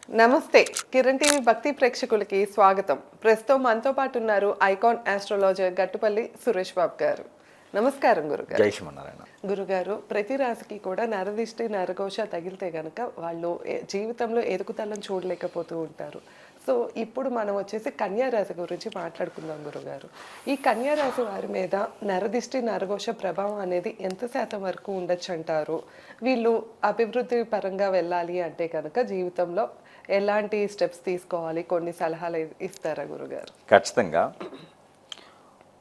నమస్తే కిరణ్ టీవీ భక్తి ప్రేక్షకులకి స్వాగతం. ప్రస్తుతం మనతో పాటు ఉన్నారు ఐకాన్ ఆస్ట్రాలజర్ గట్టుపల్లి సురేష్ బాబు గారు. నమస్కారం గురుగారు. జై శ్రీమన్నారాయణ. గురుగారు, ప్రతి రాశికి కూడా నరదిష్టి నరఘోష తగిలితే గనక వాళ్ళు జీవితంలో ఎదుగుదలను చూడలేకపోతూ ఉంటారు. సో ఇప్పుడు మనం వచ్చేసి కన్యా రాశి గురించి మాట్లాడుకుందాం గురుగారు. ఈ కన్యా రాశి వారి మీద నరదిష్టి నరఘోష ప్రభావం అనేది ఎంత శాతం వరకు ఉండొచ్చు అంటారు? వీళ్ళు అభివృద్ధి పరంగా వెళ్ళాలి అంటే కనుక జీవితంలో ఎలాంటి స్టెప్స్ తీసుకోవాలి, కొన్ని సలహాలు ఇస్తారా గురుగారు? ఖచ్చితంగా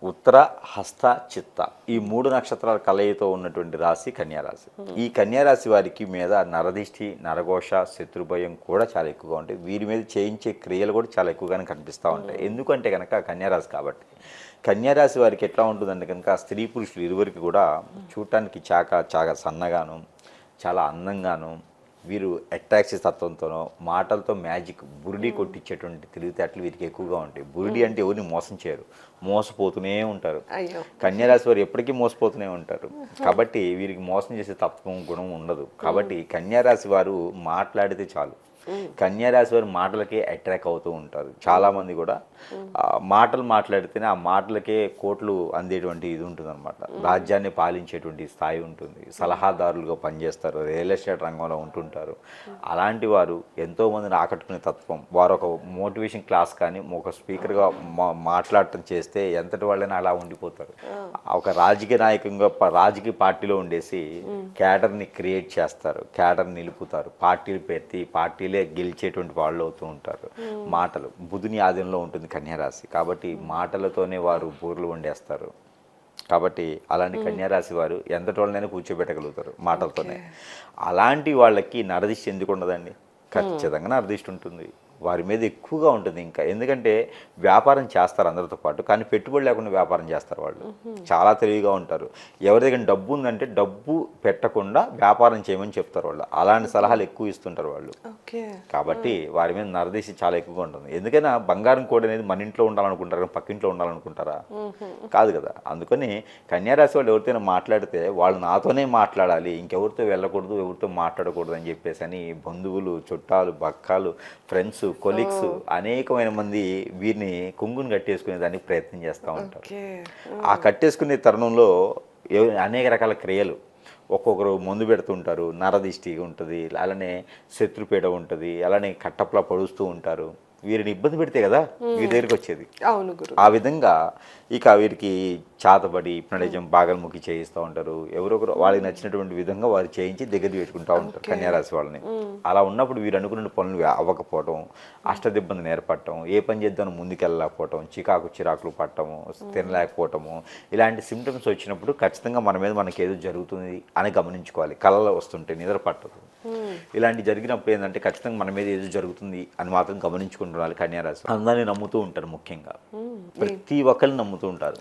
ఉత్తర, హస్త, చిత్త ఈ 3 నక్షత్రాల కలయితో ఉన్నటువంటి రాశి కన్యారాశి. ఈ కన్యారాశి వారికి మీద నరదిష్టి నరఘోష శత్రుభయం కూడా చాలా ఎక్కువగా ఉంటాయి. వీరి మీద చేయించే క్రియలు కూడా చాలా ఎక్కువగానే కనిపిస్తూ ఉంటాయి. ఎందుకంటే కనుక కన్యారాశి కాబట్టి. కన్యారాశి వారికి ఎట్లా ఉంటుందంటే కనుక స్త్రీ పురుషులు ఇరువురికి కూడా చూడటానికి చాలా సన్నగాను చాలా అందంగాను వీరు అట్రాక్షన్ తత్వంతోనో మాటలతో మ్యాజిక్ బురిడి కొట్టించేటువంటి తెలివితేటలు వీరికి ఎక్కువగా ఉంటాయి. బురిడి అంటే ఎవరిని మోసం చేయరు, మోసపోతూనే ఉంటారు. కన్యారాశి వారు ఎప్పటికీ మోసపోతూనే ఉంటారు. కాబట్టి వీరికి మోసం చేసే తత్వం గుణం ఉండదు. కాబట్టి కన్యారాశి వారు మాట్లాడితే చాలు, కన్యారాశి వారి మాటలకే అట్రాక్ట్ అవుతూ ఉంటారు. చాలామంది కూడా మాటలు మాట్లాడితేనే ఆ మాటలకే కోట్లు అందేటువంటి ఇది ఉంటుంది అనమాట. రాజ్యాన్ని పాలించేటువంటి స్థాయి ఉంటుంది. సలహాదారులుగా పనిచేస్తారు, రియల్ ఎస్టేట్ రంగంలో ఉంటుంటారు. అలాంటి వారు ఎంతోమందిని ఆకట్టుకునే తత్వం. వారు ఒక మోటివేషన్ క్లాస్ కానీ ఒక స్పీకర్గా మాట్లాడటం చేస్తే ఎంతటి వాళ్ళైనా అలా ఉండిపోతారు. ఒక రాజకీయ నాయకంగా రాజకీయ పార్టీలో ఉండేసి క్యాడర్ని క్రియేట్ చేస్తారు, క్యాడర్ని నిలుపుతారు, పార్టీలు పెట్టి పార్టీలే గెలిచేటువంటి వాళ్ళు అవుతూ ఉంటారు. మాటలు బుధుని ఆధీనంలో ఉంటుంది కన్యారాశి. కాబట్టి మాటలతోనే వారు బూర్లు వండేస్తారు. కాబట్టి అలాంటి కన్యారాశి వారు ఎంతటి వాళ్ళనైనా కూర్చోబెట్టగలుగుతారు మాటలతోనే. అలాంటి వాళ్ళకి నరదిష్టి ఎందుకు ఉండదండి? ఖచ్చితంగా నరదిష్టి ఉంటుంది. వారి మీద ఎక్కువగా ఉంటుంది. ఇంకా ఎందుకంటే వ్యాపారం చేస్తారు అందరితో పాటు, కానీ పెట్టుబడి లేకుండా వ్యాపారం చేస్తారు. వాళ్ళు చాలా తెలివిగా ఉంటారు. ఎవరి దగ్గర డబ్బు ఉందంటే డబ్బు పెట్టకుండా వ్యాపారం చేయమని చెప్తారు వాళ్ళు. అలాంటి సలహాలు ఎక్కువ ఇస్తుంటారు వాళ్ళు. కాబట్టి వారి మీద నరదీసి చాలా ఎక్కువగా ఉంటుంది. ఎందుకైనా బంగారం కోడి అనేది మన ఇంట్లో ఉండాలనుకుంటారా, పక్కింట్లో ఉండాలనుకుంటారా? కాదు కదా. అందుకని కన్యారాశి వాళ్ళు ఎవరితోనే మాట్లాడితే వాళ్ళు నాతోనే మాట్లాడాలి, ఇంకెవరితో వెళ్ళకూడదు, ఎవరితో మాట్లాడకూడదు అని చెప్పేసి అని బంధువులు, చుట్టాలు, బక్కాలు, ఫ్రెండ్స్, కొలీగ్స్ అనేకమైన మంది వీరిని కుంగుని కట్టేసుకునే దానికి ప్రయత్నం చేస్తూ ఉంటారు. ఆ కట్టేసుకునే తరుణంలో అనేక రకాల క్రియలు, ఒక్కొక్కరు మందు పెడుతుంటారు, నరదిష్టి ఉంటుంది, అలానే శత్రుపీడ ఉంటుంది, అలానే కట్టప్లా పడుస్తూ ఉంటారు. వీరిని ఇబ్బంది పెడితే కదా వీరి దగ్గరికి వచ్చేది. ఆ విధంగా ఇక వీరికి చాతబడి హిప్నటిజం బాగల్ముఖి చేయిస్తూ ఉంటారు. ఎవరొకరు వాళ్ళకి నచ్చినటువంటి విధంగా వారు చేయించి దగ్గర పెట్టుకుంటూ ఉంటారు కన్యారాశి వాళ్ళని. అలా ఉన్నప్పుడు వీరు అనుకున్న పనులు అవ్వకపోవటం, అష్టదిబ్బందిని ఏర్పడటం, ఏ పని చేద్దామని ముందుకెళ్ళలేకపోవటం, చిరాకులు పట్టడము, తినలేకపోవటము, ఇలాంటి సిమ్టమ్స్ వచ్చినప్పుడు ఖచ్చితంగా మన మీద మనకి ఏదో జరుగుతుంది అని గమనించుకోవాలి. కళలు వస్తుంటే నిద్ర పట్టదు. ఇలాంటి జరిగినప్పుడు ఏంటంటే ఖచ్చితంగా మన మీద ఏదో జరుగుతుంది అని మాత్రం గమనించుకుంటున్నారు కన్యారాశి. అందరినీ నమ్ముతూ ఉంటారు. ముఖ్యంగా ప్రతి ఒక్కరిని నమ్ముతూ ఉంటారు.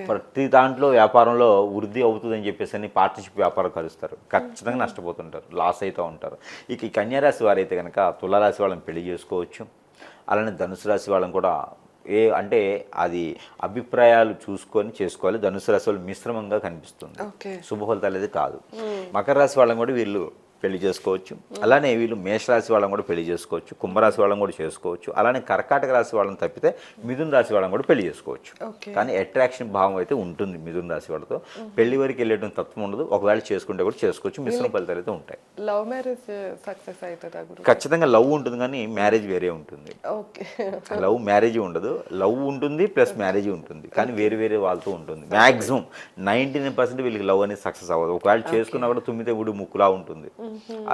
ప్రతి దాంట్లో వ్యాపారంలో వృద్ధి అవుతుందని చెప్పేసి అని పార్ట్నర్షిప్ వ్యాపారం కలుస్తారు. ఖచ్చితంగా నష్టపోతుంటారు, లాస్ అవుతూ ఉంటారు. ఇక ఈ కన్యారాశి వారైతే కనుక తులారాశి వాళ్ళని పెళ్లి చేసుకోవచ్చు. అలానే ధనుసు రాశి వాళ్ళని కూడా అంటే అది అభిప్రాయాలు చూసుకొని చేసుకోవాలి. ధనుసు రాశి వాళ్ళు మిశ్రమంగా కనిపిస్తుంది, శుభఫలితాలు అనేది కాదు. మకర రాశి వాళ్ళని కూడా వీళ్ళు పెళ్లి చేసుకోవచ్చు. అలానే వీళ్ళు మేషరాశి వాళ్ళని కూడా పెళ్లి చేసుకోవచ్చు, కుంభరాశి వాళ్ళని కూడా చేసుకోవచ్చు. అలానే కర్కాటక రాశి వాళ్ళని తప్పితే మిథున రాశి వాళ్ళని కూడా పెళ్లి చేసుకోవచ్చు. కానీ అట్రాక్షన్ భావం అయితే ఉంటుంది మిథున రాశి వాళ్ళతో. పెళ్లి వరకు వెళ్ళేటువంటి తత్వం ఉండదు. ఒకవేళ చేసుకుంటే కూడా చేసుకోవచ్చు. మిశ్రమ ఫలితాలు అయితే ఉంటాయి. లవ్ మ్యారేజ్ సక్సెస్ అవుతుందా? ఖచ్చితంగా లవ్ ఉంటుంది, కానీ మ్యారేజ్ వేరే ఉంటుంది. లవ్ మ్యారేజ్ ఉండదు, లవ్ ఉంటుంది ప్లస్ మ్యారేజ్ ఉంటుంది, కానీ వేరే వాళ్ళతో ఉంటుంది. మ్యాక్సిమం 99% వీళ్ళకి లవ్ అనేది సక్సెస్ అవ్వదు. ఒకవేళ చేసుకున్నా కూడా తుమ్మితే ఊడి ముక్కులా ఉంటుంది.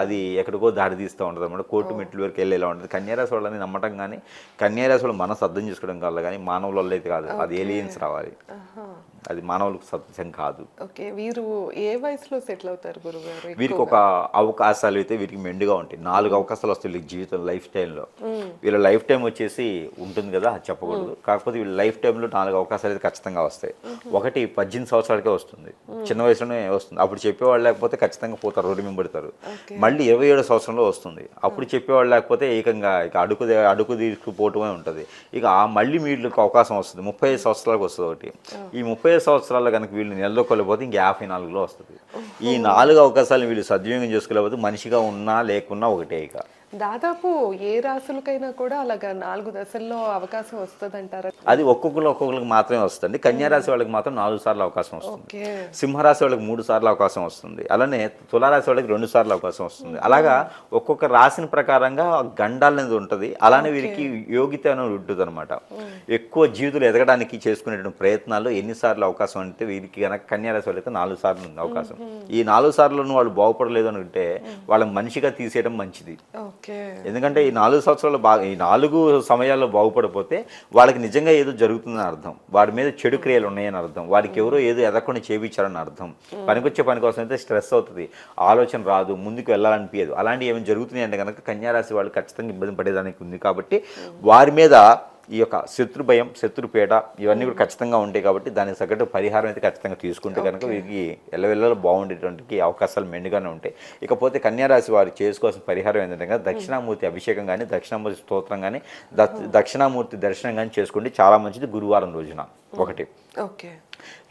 అది ఎక్కడికో దారి తీస్తూ ఉంటుంది అన్నమాట. కోర్టు మెట్ల వరకు వెళ్ళేలా ఉంటుంది. కన్యారాశి వాళ్ళని నమ్మటం కానీ, కన్యారాశి వాళ్ళు మనసు అర్థం చేసుకోవడం కాదు, కానీ మానవుల వల్ల అయితే కాదు. అది ఏలియన్స్ రావాలి, అది మానవులకు సత్యం కాదు. వీరు ఏ వయసులో సెటిల్ అవుతారు గురుగారు? వీరికి ఒక అవకాశాలు అయితే వీరికి మెండుగా ఉంటాయి. 4 అవకాశాలు వస్తాయి వీళ్ళకి జీవితం లైఫ్ టైంలో. వీళ్ళ లైఫ్ టైం వచ్చేసి ఉంటుంది కదా, అది చెప్పకూడదు. కాకపోతే వీళ్ళ లైఫ్ టైంలో 4 అవకాశాలు అయితే ఖచ్చితంగా వస్తాయి. ఒకటి 18 సంవత్సరాలకే వస్తుంది, చిన్న వయసులోనే వస్తుంది. అప్పుడు చెప్పేవాళ్ళు లేకపోతే ఖచ్చితంగా పోతారు, రోడ్డు మీద పడతారు. మళ్ళీ 27 సంవత్సరంలో వస్తుంది. అప్పుడు చెప్పేవాళ్ళు లేకపోతే ఏకంగా ఇక అడుగు తీసుకుపోవటమే ఉంటుంది. ఇక మళ్ళీ వీళ్ళకి అవకాశం వస్తుంది 35 సంవత్సరాలకు వస్తుంది ఒకటి. ఈ 35 సంవత్సరాల్లో కనుక వీళ్ళు నిలదొక్కలేకపోతే ఇంక 54లో వస్తుంది. ఈ 4 అవకాశాలను వీళ్ళు సద్వినియోగం చేసుకోలేకపోతే మనిషిగా ఉన్నా లేకున్నా ఒకటే. ఇక దాదాపు ఏ రాసులకైనా కూడా అలాగా 4 దశల్లో అవకాశం వస్తుందంటారా? అది ఒక్కొక్కరికి మాత్రమే వస్తుంది. కన్యా రాశి వాళ్ళకి మాత్రం 4 సార్లు అవకాశం వస్తుంది. ఓకే. సింహరాశి వాళ్ళకి 3 సార్లు అవకాశం వస్తుంది. అలానే తులారాశి వాళ్ళకి 2 సార్లు అవకాశం వస్తుంది. అలాగా ఒక్కొక్క రాశిని ప్రకారంగా గండాలు అనేది ఉంటుంది. అలానే వీరికి యోగిత అనేది ఉంటుంది అనమాట. ఎక్కువ జీవితంలో ఎదగడానికి చేసుకునేటువంటి ప్రయత్నాల్లో ఎన్నిసార్లు అవకాశం అంటే వీరికి కనుక కన్యా రాశి వాళ్ళకి 4 సార్లు ఉంది అవకాశం. ఈ 4 సార్లను వాళ్ళు బాగుపడలేదు అని అంటే వాళ్ళ మనిషిగా తీసేయడం మంచిది. ఓకే. ఎందుకంటే ఈ 4 సంవత్సరాలు ఈ 4 సమయాల్లో బాగుపడిపోతే వాళ్ళకి నిజంగా ఏదో జరుగుతుందని అర్థం. వాడి మీద చెడు క్రియలు ఉన్నాయని అర్థం. వాడికి ఎవరో ఏదో ఎదగకుండా చేయించారని అర్థం. పనికొచ్చే పని కోసం అయితే స్ట్రెస్ అవుతుంది, ఆలోచన రాదు, ముందుకు వెళ్ళాలనిపించదు. అలాంటివి ఏమైనా జరుగుతున్నాయి అంటే కనుక కన్యారాశి వాళ్ళు ఖచ్చితంగా ఇబ్బంది పడేదానికి ఉంది. కాబట్టి వారి మీద ఈ యొక్క శత్రు భయం, శత్రుపీడ ఇవన్నీ కూడా ఖచ్చితంగా ఉంటాయి. కాబట్టి దానికి తగ్గట్టు పరిహారం అయితే ఖచ్చితంగా తీసుకుంటే కనుక వీరికి ఎల్లవెల్లలో బాగుండేటువంటి అవకాశాలు మెండుగానే ఉంటాయి. ఇకపోతే కన్యారాశి వారు చేసుకోవాల్సిన పరిహారం ఏంటంటే కనుక దక్షిణామూర్తి అభిషేకం కానీ, దక్షిణామూర్తి స్తోత్రం కానీ, దక్షిణామూర్తి దర్శనం కానీ చేసుకుంటే చాలా మంచిది గురువారం రోజున ఒకటి. ఓకే.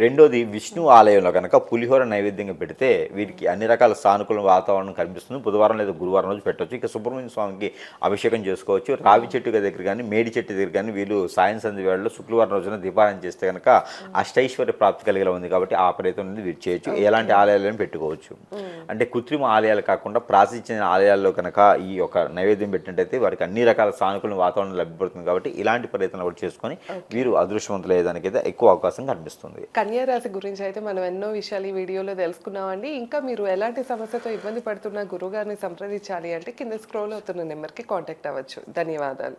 రెండోది విష్ణు ఆలయంలో కనుక పులిహోర నైవేద్యంగా పెడితే వీరికి అన్ని రకాల సానుకూల వాతావరణం కనిపిస్తుంది. బుధవారం లేదా గురువారం రోజు పెట్టవచ్చు. ఇక సుబ్రహ్మణ్య స్వామికి అభిషేకం చేసుకోవచ్చు. రావి చెట్టు దగ్గర కానీ, మేడి చెట్టు దగ్గర కానీ వీళ్ళు సాయం సంధ్య వేళలో శుక్రవారం రోజున దీపారాయణ చేస్తే కనుక అష్టైశ్వర్య ప్రాప్తి కలిగేలా ఉంది. కాబట్టి ఆ ప్రయత్నం అనేది వీరు చేయొచ్చు. ఎలాంటి ఆలయాలను పెట్టుకోవచ్చు అంటే కృత్రిమ ఆలయాలు కాకుండా ప్రాచీన ఆలయాల్లో కనుక ఈ యొక్క నైవేద్యం పెట్టినట్టయితే వారికి అన్ని రకాల సానుకూల వాతావరణం లభ్యపడుతుంది. కాబట్టి ఇలాంటి ప్రయత్నాలు కూడా చేసుకొని వీరు అదృష్టవంతులు అయ్యేదానికైతే ఎక్కువ అవకాశం కనిపిస్తుంది. కన్యా రాశి గురించి అయితే మనం ఎన్నో విషయాలు ఈ వీడియోలో తెలుసుకున్నామండి. ఇంకా మీరు ఎలాంటి సమస్యతో ఇబ్బంది పడుతున్న గురువుగారిని సంప్రదించాలి అంటే కింద స్క్రోల్ అవుతున్న నెంబర్కి కాంటాక్ట్ అవ్వచ్చు. ధన్యవాదాలు.